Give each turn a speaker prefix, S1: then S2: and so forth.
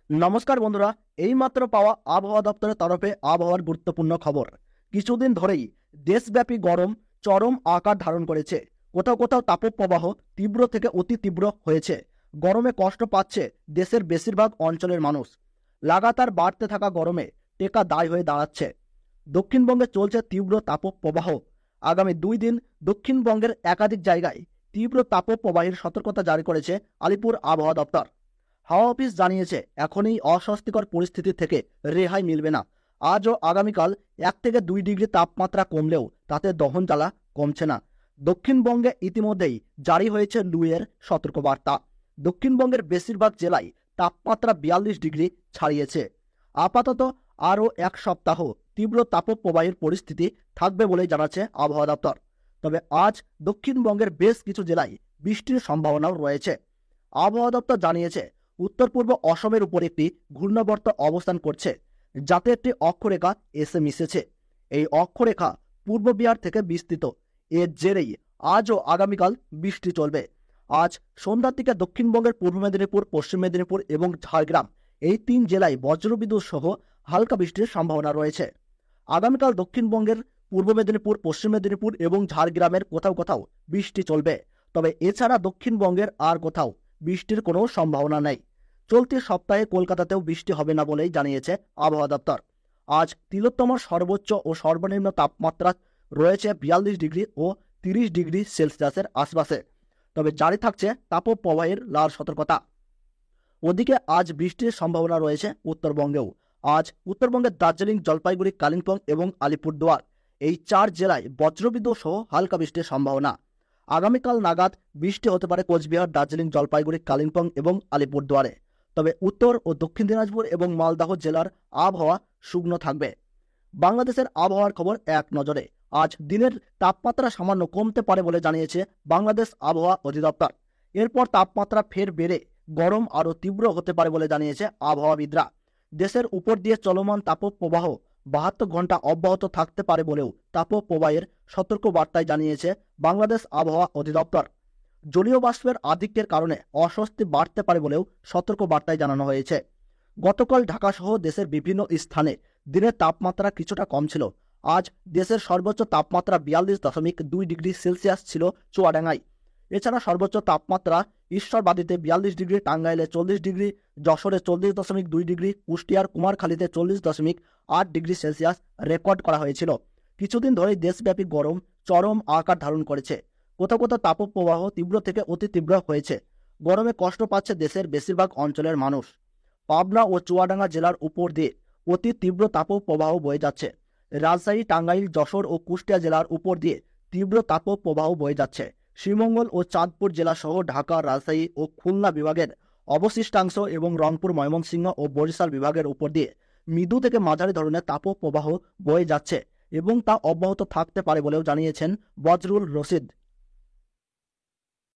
S1: নমস্কার বন্ধুরা, এইমাত্র পাওয়া আবহাওয়া দপ্তরের তরফে আবহাওয়ার গুরুত্বপূর্ণ খবর। কিছুদিন ধরেই দেশব্যাপী গরম চরম আকার ধারণ করেছে। কোথাও কোথাও তাপপ্রবাহ তীব্র থেকে অতি তীব্র হয়েছে। গরমে কষ্ট পাচ্ছে দেশের বেশিরভাগ অঞ্চলের মানুষ। লাগাতার বাড়তে থাকা গরমে টেকা দায় হয়ে দাঁড়াচ্ছে। দক্ষিণবঙ্গে চলছে তীব্র তাপপ্রবাহ। আগামী 2 দিন দক্ষিণবঙ্গের একাধিক জায়গায় তীব্র তাপপ্রবাহের সতর্কতা জারি করেছে আলিপুর আবহাওয়া দপ্তর। হাওয়া অফিস জানিয়েছে, এখন এই অস্বস্তিকর পরিস্থিতি থেকে রেহাই মিলবে না। আজ ও আগামীকাল 1 থেকে 2 ডিগ্রি তাপমাত্রা কমলেও তাতে দহন জ্বালা কমছে না। দক্ষিণবঙ্গে ইতিমধ্যেই জারি হয়েছে লুয়ের সতর্কবার্তা। দক্ষিণবঙ্গের বেশিরভাগ জেলায় তাপমাত্রা 42 ডিগ্রি ছাড়িয়েছে। আপাতত আরও 1 সপ্তাহ তীব্র তাপপ্রবাহের পরিস্থিতি থাকবে বলেই জানাচ্ছে আবহাওয়া দপ্তর। তবে আজ দক্ষিণবঙ্গের বেশ কিছু জেলায় বৃষ্টির সম্ভাবনাও রয়েছে। আবহাওয়া দপ্তর জানিয়েছে, উত্তর পূর্ব অসমের উপর একটি ঘূর্ণাবর্ত অবস্থান করছে, যাতে একটি অক্ষরেখা এসে মিশেছে। এই অক্ষরেখা পূর্ব বিহার থেকে বিস্তৃত। এর জেরেই আজ ও আগামীকাল বৃষ্টি চলবে। আজ সন্ধ্যার দিকে দক্ষিণবঙ্গের পূর্ব মেদিনীপুর, পশ্চিম মেদিনীপুর এবং ঝাড়গ্রাম এই 3 জেলায় বজ্রবিদ্যুৎ সহ হালকা বৃষ্টির সম্ভাবনা রয়েছে। আগামীকাল দক্ষিণবঙ্গের পূর্ব মেদিনীপুর, পশ্চিম মেদিনীপুর এবং ঝাড়গ্রামের কোথাও কোথাও বৃষ্টি চলবে। তবে এছাড়া দক্ষিণবঙ্গের আর কোথাও বৃষ্টির কোনো সম্ভাবনা নেই। চলতি সপ্তাহে কলকাতাতেও বৃষ্টি হবে না বলেই জানিয়েছে আবহাওয়া দপ্তর। আজ তিলোত্তম সর্বোচ্চ ও সর্বনিম্ন তাপমাত্রা রয়েছে 42 ডিগ্রি ও 30 ডিগ্রি সেলসিয়াসের আশপাশে। তবে জারি থাকছে তাপপ্রবাহের লাল সতর্কতা। ওদিকে আজ বৃষ্টির সম্ভাবনা রয়েছে উত্তরবঙ্গেও। আজ উত্তরবঙ্গের দার্জিলিং, জলপাইগুড়ি, কালিম্পং এবং আলিপুরদুয়ার এই 4 জেলায় বজ্রবিদ্যুৎ সহ হালকা বৃষ্টির সম্ভাবনা। আগামীকাল নাগাদ বৃষ্টি হতে পারে কোচবিহার, দার্জিলিং, জলপাইগুড়ি, কালিম্পং এবং আলিপুরদুয়ারে। তবে উত্তর ও দক্ষিণ দিনাজপুর এবং মালদহ জেলার আবহাওয়া শুকনো থাকবে। বাংলাদেশের আবহাওয়ার খবর এক নজরে। আজ দিনের তাপমাত্রা সামান্য কমতে পারে বলে জানিয়েছে বাংলাদেশ আবহাওয়া অধিদপ্তর। এরপর তাপমাত্রা ফের বেড়ে গরম আরও তীব্র হতে পারে বলে জানিয়েছে আবহাওয়াবিদরা। দেশের উপর দিয়ে চলমান তাপপ্রবাহ 72 ঘন্টা অব্যাহত থাকতে পারে বলেও তাপপ্রবাহের সতর্ক বার্তায় জানিয়েছে বাংলাদেশ আবহাওয়া অধিদপ্তর। জলীয় বাষ্পের আধিক্যের কারণে অস্বস্তি বাড়তে পারে বলেও সতর্ক বার্তায় জানানো হয়েছে। গতকাল ঢাকা সহ দেশের বিভিন্ন স্থানে দিনের তাপমাত্রা কিছুটা কম ছিল। আজ দেশের সর্বোচ্চ তাপমাত্রা 42.2 ডিগ্রি সেলসিয়াস ছিল চুয়াডাঙ্গায়। এছাড়া সর্বোচ্চ তাপমাত্রা ঈশ্বরবাদীতে 42 ডিগ্রি, টাঙ্গাইলে 40 ডিগ্রি, যশোরে 40.2 ডিগ্রি, কুষ্টিয়ার কুমারখালীতে 40.8 ডিগ্রি সেলসিয়াস রেকর্ড করা হয়েছিল। কিছুদিন ধরেই দেশব্যাপী গরম চরম আকার ধারণ করেছে। কোথাও কোথাও তাপপ্রবাহ তীব্র থেকে অতি তীব্র হয়েছে। গরমে কষ্ট পাচ্ছে দেশের বেশিরভাগ অঞ্চলের মানুষ। পাবনা ও চুয়াডাঙ্গা জেলার উপর দিয়ে অতি তীব্র তাপপ্রবাহ বয়ে যাচ্ছে। রাজশাহী, টাঙ্গাইল, যশোর ও কুষ্টিয়া জেলার উপর দিয়ে তীব্র তাপপ্রবাহ বয়ে যাচ্ছে। শ্রীমঙ্গল ও চাঁদপুর জেলা সহ ঢাকা, রাজশাহী ও খুলনা বিভাগের অবশিষ্টাংশ এবং রংপুর, ময়মনসিংহ ও বরিশাল বিভাগের উপর দিয়ে মৃদু থেকে মাঝারি ধরনের তাপপ্রবাহ বয়ে যাচ্ছে এবং তা অব্যাহত থাকতে পারে বলেও জানিয়েছেন বজরুল রশিদ,